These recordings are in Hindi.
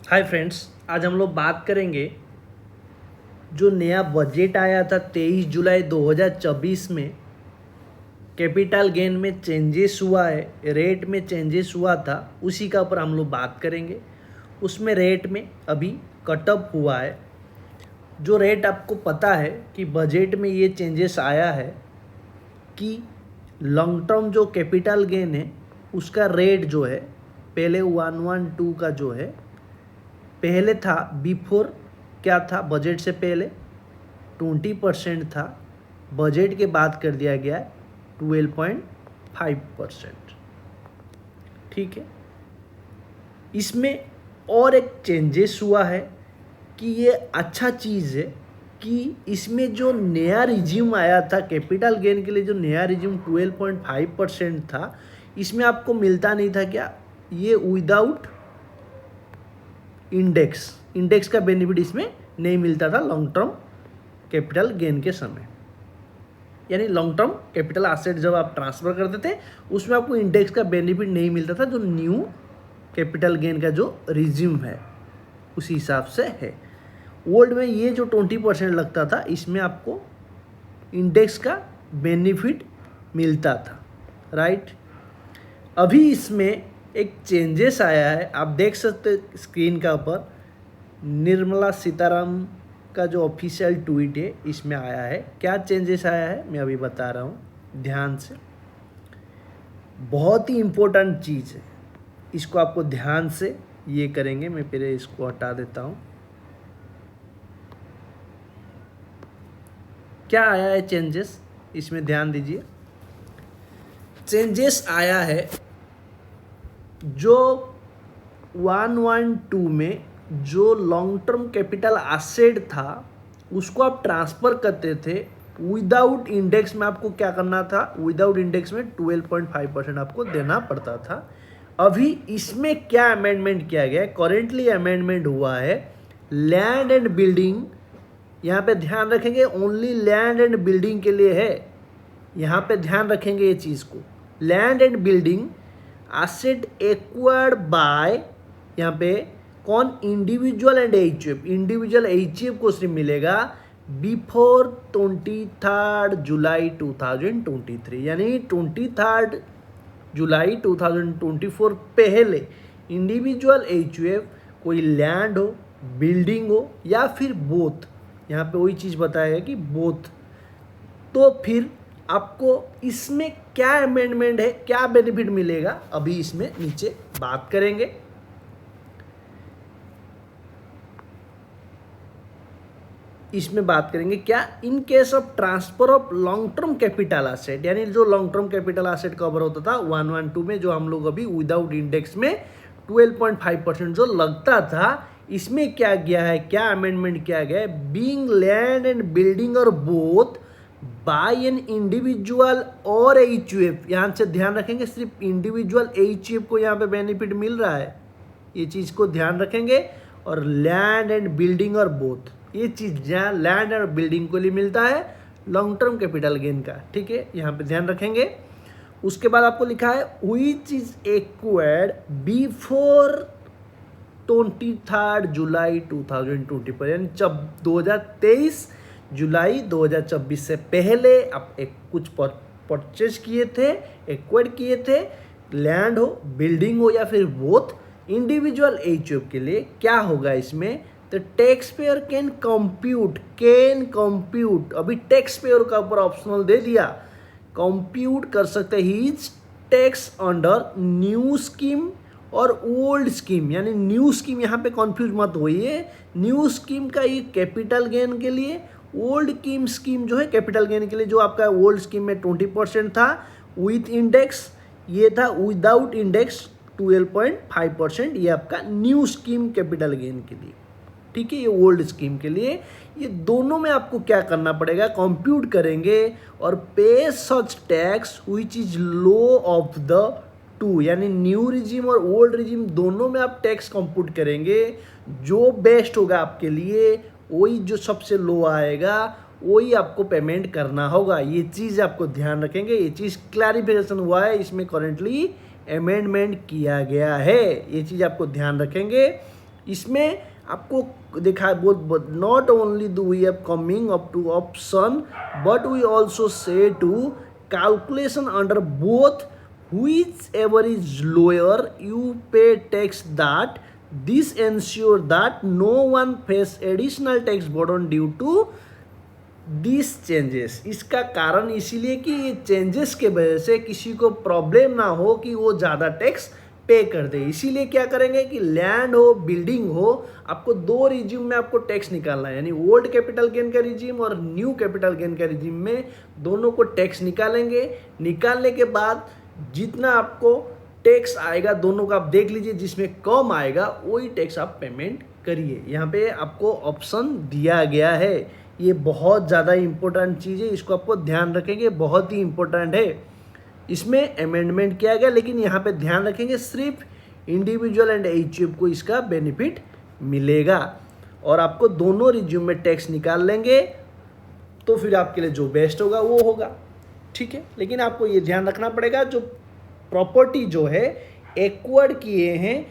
हाय फ्रेंड्स, आज हम लोग बात करेंगे जो नया बजट आया था 23 जुलाई 2024 में। कैपिटल गेन में चेंजेस हुआ है, रेट में चेंजेस हुआ था, उसी का ऊपर हम लोग बात करेंगे। उसमें रेट में अभी कटअप हुआ है। जो रेट आपको पता है कि बजट में ये चेंजेस आया है कि लॉन्ग टर्म जो कैपिटल गेन है उसका रेट जो है पहले 112 का जो है पहले था, बिफोर क्या था बजट से पहले 20% था। बजट के बाद कर दिया गया 12.5%। ठीक है, इसमें और एक चेंजेस हुआ है कि ये अच्छा चीज़ है कि इसमें जो नया रिज्यूम आया था कैपिटल गेन के लिए, जो नया रिज्यूम 12.5% था, इसमें आपको मिलता नहीं था क्या, ये विदाउट इंडेक्स का बेनिफिट इसमें नहीं मिलता था लॉन्ग टर्म कैपिटल गेन के समय। यानी लॉन्ग टर्म कैपिटल एसेट जब आप ट्रांसफर करते थे उसमें आपको इंडेक्स का बेनिफिट नहीं मिलता था, जो न्यू कैपिटल गेन का जो रिज्यूम है उसी हिसाब से है। ओल्ड में ये जो 20% लगता था इसमें आपको इंडेक्स का बेनिफिट मिलता था, राइट। अभी इसमें एक चेंजेस आया है, आप देख सकते स्क्रीन का ऊपर निर्मला सीतारामन का जो ऑफिशियल ट्वीट है इसमें आया है। क्या चेंजेस आया है मैं अभी बता रहा हूँ, ध्यान से। बहुत ही इम्पोर्टेंट चीज़ है, इसको आपको ध्यान से ये करेंगे। मैं पहले इसको हटा देता हूँ। क्या आया है चेंजेस, इसमें ध्यान दीजिए। चेंजेस आया है जो 112 में जो लॉन्ग टर्म कैपिटल एसेट था उसको आप ट्रांसफ़र करते थे विदाउट इंडेक्स में। आपको क्या करना था, विदाउट इंडेक्स में 12.5% आपको देना पड़ता था। अभी इसमें क्या अमेंडमेंट किया गया है, करेंटली अमेंडमेंट हुआ है लैंड एंड बिल्डिंग। यहाँ पे ध्यान रखेंगे, ओनली लैंड एंड बिल्डिंग के लिए है। यहाँ पे ध्यान रखेंगे ये चीज़ को, land and building asset acquired by, यहाँ पे कौन, individual and HUF. Individual HUF को सिर्फ मिलेगा बिफोर 23 जुलाई 2023, यानी 23 जुलाई 2024 पहले इंडिविजुअल एचयूएफ कोई लैंड हो, बिल्डिंग हो या फिर बोथ, यहाँ पे वही चीज़ बताया है कि बोथ, तो फिर आपको इसमें क्या अमेंडमेंट है, क्या बेनिफिट मिलेगा, अभी इसमें नीचे बात करेंगे। इसमें बात करेंगे क्या, in case of transfer of long term capital asset, यानी जो long term capital asset cover होता था 112 में, जो हम लोग अभी विदाउट इंडेक्स में 12.5% जो लगता था, इसमें क्या गया है, क्या अमेंडमेंट किया गया है, बीइंग लैंड एंड बिल्डिंग और बोथ बाय एन इंडिविजुअल और एचयूएफ। यहाँ से ध्यान रखेंगे सिर्फ इंडिविजुअल एचयूएफ को यहाँ पे बेनिफिट मिल रहा है, ये चीज़ को ध्यान रखेंगे। और लैंड एंड बिल्डिंग और बोथ, ये चीज़ जहाँ लैंड और बिल्डिंग को लिए मिलता है लॉन्ग टर्म कैपिटल गेन का, ठीक है, यहाँ पे ध्यान रखेंगे। उसके बाद आपको लिखा है व्हिच इज एक्वायर्ड बिफोर 23 जुलाई 2024, यानी जब 2023 जुलाई 2024 से पहले आप एक कुछ परचेज किए थे, एक्वायर्ड किए थे, लैंड हो, बिल्डिंग हो या फिर बोथ, इंडिविजुअल एचयूएफ के लिए क्या होगा इसमें, तो टैक्स पेयर कैन कंप्यूट, अभी टैक्स पेयर का ऊपर ऑप्शनल दे दिया, कंप्यूट कर सकते his tax under new scheme और ओल्ड स्कीम। यानी न्यू स्कीम, यहाँ पे कंफ्यूज मत होइए, न्यू स्कीम का ये कैपिटल गेन के लिए, ओल्ड स्कीम जो है कैपिटल गेन के लिए, जो आपका ओल्ड स्कीम में 20% था विथ इंडेक्स, ये था विदाउट इंडेक्स 12.5%, ये आपका न्यू स्कीम कैपिटल गेन के लिए, ठीक है। ये ओल्ड स्कीम के लिए, ये दोनों में आपको क्या करना पड़ेगा, कंप्यूट करेंगे और पे such tax which is low of the two, यानी न्यू रिजिम और ओल्ड रिजिम दोनों में आप टैक्स कंप्यूट करेंगे। जो बेस्ट होगा आपके लिए, वही जो सबसे लो आएगा वही आपको पेमेंट करना होगा। ये चीज़ आपको ध्यान रखेंगे, ये चीज़ क्लैरिफिकेशन हुआ है, इसमें करेंटली अमेंडमेंट किया गया है, ये चीज़ आपको ध्यान रखेंगे। इसमें आपको देखा है both not only do we have coming up two option but we also say two calculation under both whichever is lower you pay tax that this ensure that no one face additional tax burden due to these changes। इसका कारण इसीलिए कि ये चेंजेस के वजह से किसी को प्रॉब्लम ना हो कि वो ज़्यादा टैक्स पे कर दे। इसीलिए क्या करेंगे कि लैंड हो बिल्डिंग हो आपको दो रिजीम में आपको टैक्स निकालना है, यानी ओल्ड कैपिटल गेन का रिजीम और न्यू कैपिटल गेन का रिजीम में दोनों को टैक्स निकालेंगे। निकालने के बाद जितना आपको टैक्स आएगा दोनों का आप देख लीजिए, जिसमें कम आएगा वही टैक्स आप पेमेंट करिए। यहाँ पे आपको ऑप्शन दिया गया है, ये बहुत ज़्यादा इम्पोर्टेंट चीज़ है, इसको आपको ध्यान रखेंगे, बहुत ही इम्पोर्टेंट है। इसमें अमेंडमेंट किया गया लेकिन यहाँ पे ध्यान रखेंगे सिर्फ इंडिविजुअल एंड एचयूएफ को इसका बेनिफिट मिलेगा और आपको दोनों रिज्यूम में टैक्स निकाल लेंगे तो फिर आपके लिए जो बेस्ट होगा वो होगा, ठीक है। लेकिन आपको ये ध्यान रखना पड़ेगा जो प्रॉपर्टी जो है एक्वायर्ड किए हैं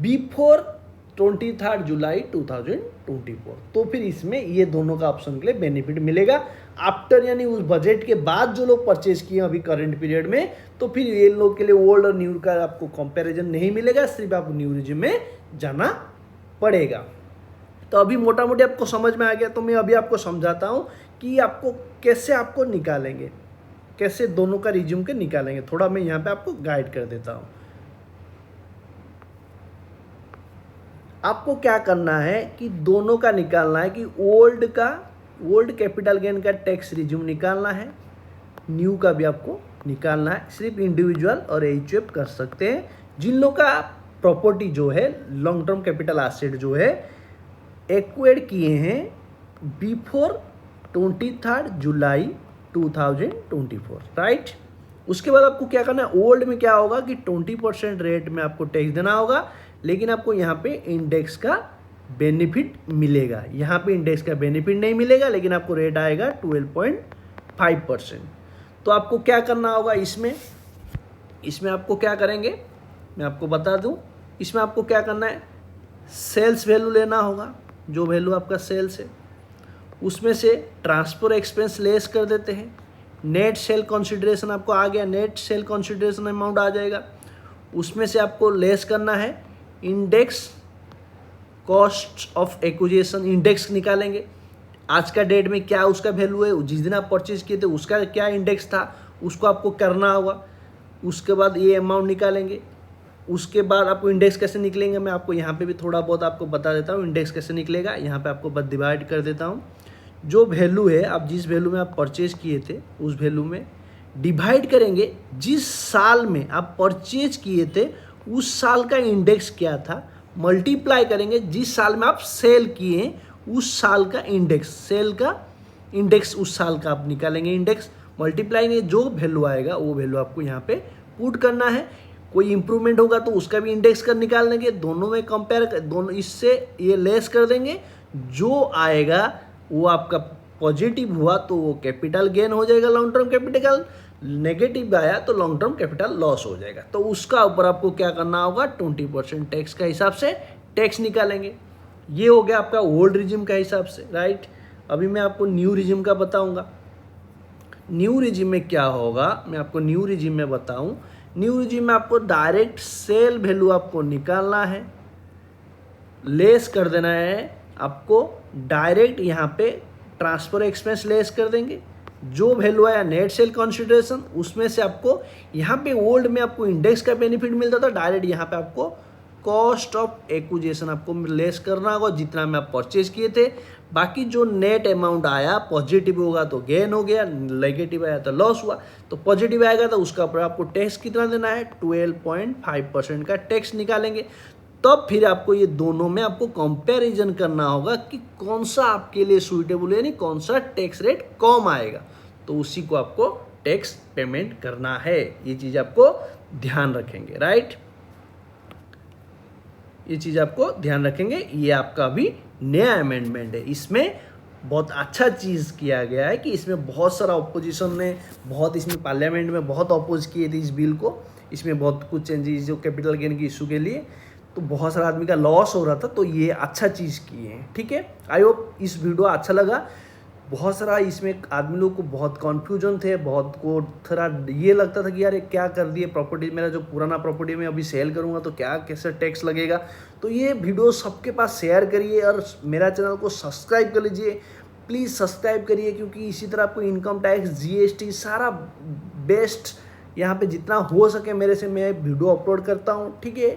बिफोर 23 जुलाई 2024 तो फिर इसमें ये दोनों का ऑप्शन के लिए बेनिफिट मिलेगा। आफ्टर यानी उस बजट के बाद जो लोग परचेज किए अभी करंट पीरियड में तो फिर ये लोग के लिए ओल्ड और न्यू का आपको कंपैरिजन नहीं मिलेगा, सिर्फ आपको न्यू रिजिम में जाना पड़ेगा। तो अभी मोटा मोटी आपको समझ में आ गया, तो मैं अभी आपको समझाता हूँ कि आपको कैसे आपको निकालेंगे, कैसे दोनों का रिज्यूम के निकालेंगे। थोड़ा मैं यहाँ पे आपको गाइड कर देता हूँ। आपको क्या करना है कि दोनों का निकालना है कि ओल्ड कैपिटल गेन का टैक्स रिज्यूम निकालना है, न्यू का भी आपको निकालना है। सिर्फ इंडिविजुअल और एचयूएफ कर सकते हैं जिन लोग का प्रॉपर्टी जो है लॉन्ग टर्म कैपिटल एसेट जो है एक्वायर्ड किए हैं बिफोर 23 जुलाई 2024, राइट। उसके बाद आपको क्या करना है, ओल्ड में क्या होगा कि 20% रेट में आपको टैक्स देना होगा, लेकिन आपको यहाँ पे इंडेक्स का बेनिफिट मिलेगा। यहाँ पे इंडेक्स का बेनिफिट नहीं मिलेगा लेकिन आपको रेट आएगा 12.5%। तो आपको क्या करना होगा इसमें आपको क्या करेंगे मैं आपको बता दूं। इसमें आपको क्या करना है, सेल्स वैल्यू लेना होगा, जो वैल्यू आपका सेल्स है उसमें से ट्रांसफर एक्सपेंस लेस कर देते हैं। नेट सेल कंसिडरेशन आपको आ गया, नेट सेल कंसिडरेशन अमाउंट आ जाएगा, उसमें से आपको लेस करना है index cost of acquisition. Index निकालेंगे आज का डेट में क्या उसका वैल्यू है, जिस दिन आप परचेज किए थे उसका क्या इंडेक्स था उसको आपको करना होगा। उसके बाद ये अमाउंट निकालेंगे। उसके बाद आपको इंडेक्स कैसे निकलेंगे मैं आपको यहाँ पे भी थोड़ा बहुत आपको बता देता हूँ। इंडेक्स कैसे निकलेगा यहाँ पे आपको बस डिवाइड कर देता हूँ। जो वैल्यू है आप जिस वैल्यू में आप परचेज किए थे उस वैल्यू में डिवाइड करेंगे जिस साल में आप परचेज किए थे उस साल का इंडेक्स क्या था, मल्टीप्लाई करेंगे जिस साल में आप सेल किए उस साल का इंडेक्स, सेल का इंडेक्स उस साल का आप निकालेंगे इंडेक्स, मल्टीप्लाई में जो वैल्यू आएगा वो वैल्यू आपको यहाँ पे पुट करना है। कोई इंप्रूवमेंट होगा तो उसका भी इंडेक्स कर निकाल देंगे, दोनों में कंपेयर दोनों इससे ये लेस कर देंगे, जो आएगा वो आपका पॉजिटिव हुआ तो वो कैपिटल गेन हो जाएगा लॉन्ग टर्म कैपिटल, नेगेटिव आया तो लॉन्ग टर्म कैपिटल लॉस हो जाएगा। तो उसका ऊपर आपको क्या करना होगा 20% टैक्स का हिसाब से टैक्स निकालेंगे। ये हो गया आपका ओल्ड रिजिम का हिसाब से, राइट। अभी मैं आपको न्यू रिजिम का बताऊंगा। न्यू रिजिम में क्या होगा मैं आपको न्यू रिजिम में बताऊं। न्यू रिजिम में आपको डायरेक्ट सेल वैल्यू आपको निकालना है, लेस कर देना है आपको डायरेक्ट यहाँ पे ट्रांसफर एक्सपेंस लेस कर देंगे, जो वैल्यू आया नेट सेल कंसिडरेशन उसमें से आपको यहाँ पे ओल्ड में आपको इंडेक्स का बेनिफिट मिलता था, डायरेक्ट यहाँ पे आपको कॉस्ट ऑफ एक्विजिशन आपको लेस करना होगा जितना में आप परचेज किए थे। बाकी जो नेट अमाउंट आया पॉजिटिव होगा तो गेन हो गया, नेगेटिव आया तो लॉस हुआ। तो पॉजिटिव आएगा तो उसका ऊपर आपको टैक्स कितना देना है 12.5% का टैक्स निकालेंगे। तब फिर आपको ये दोनों में आपको कंपैरिजन करना होगा कि कौन सा आपके लिए सुइटेबल है, यानी कौन सा टैक्स रेट कम आएगा, तो उसी को आपको टैक्स पेमेंट करना है। ये चीज़ आपको ध्यान रखेंगे, राइट। ये चीज़ आपको ध्यान रखेंगे। ये आपका अभी नया अमेंडमेंट है, इसमें बहुत अच्छा चीज़ किया गया है कि इसमें बहुत सारा ऑपोजिशन ने बहुत इसमें पार्लियामेंट में बहुत अपोज किए थे इस बिल को। इसमें बहुत कुछ चेंजेस जो कैपिटल गेन की इशू के लिए, तो बहुत सारा आदमी का लॉस हो रहा था, तो ये अच्छा चीज़ की है, ठीक है। आई होप इस वीडियो अच्छा लगा। बहुत सारा इसमें आदमी लोग को बहुत कन्फ्यूजन थे, बहुत को थोड़ा ये लगता था कि यार ये क्या कर दिए, प्रॉपर्टी मेरा जो पुराना प्रॉपर्टी में अभी सेल करूँगा तो क्या कैसे टैक्स लगेगा। तो ये वीडियो सबके पास शेयर करिए और मेरा चैनल को सब्सक्राइब कर लीजिए, प्लीज़ सब्सक्राइब करिए, क्योंकि इसी तरह आपको इनकम टैक्स, जीएसटी सारा बेस्ट यहाँ पे जितना हो सके मेरे से मैं वीडियो अपलोड करता हूँ, ठीक है।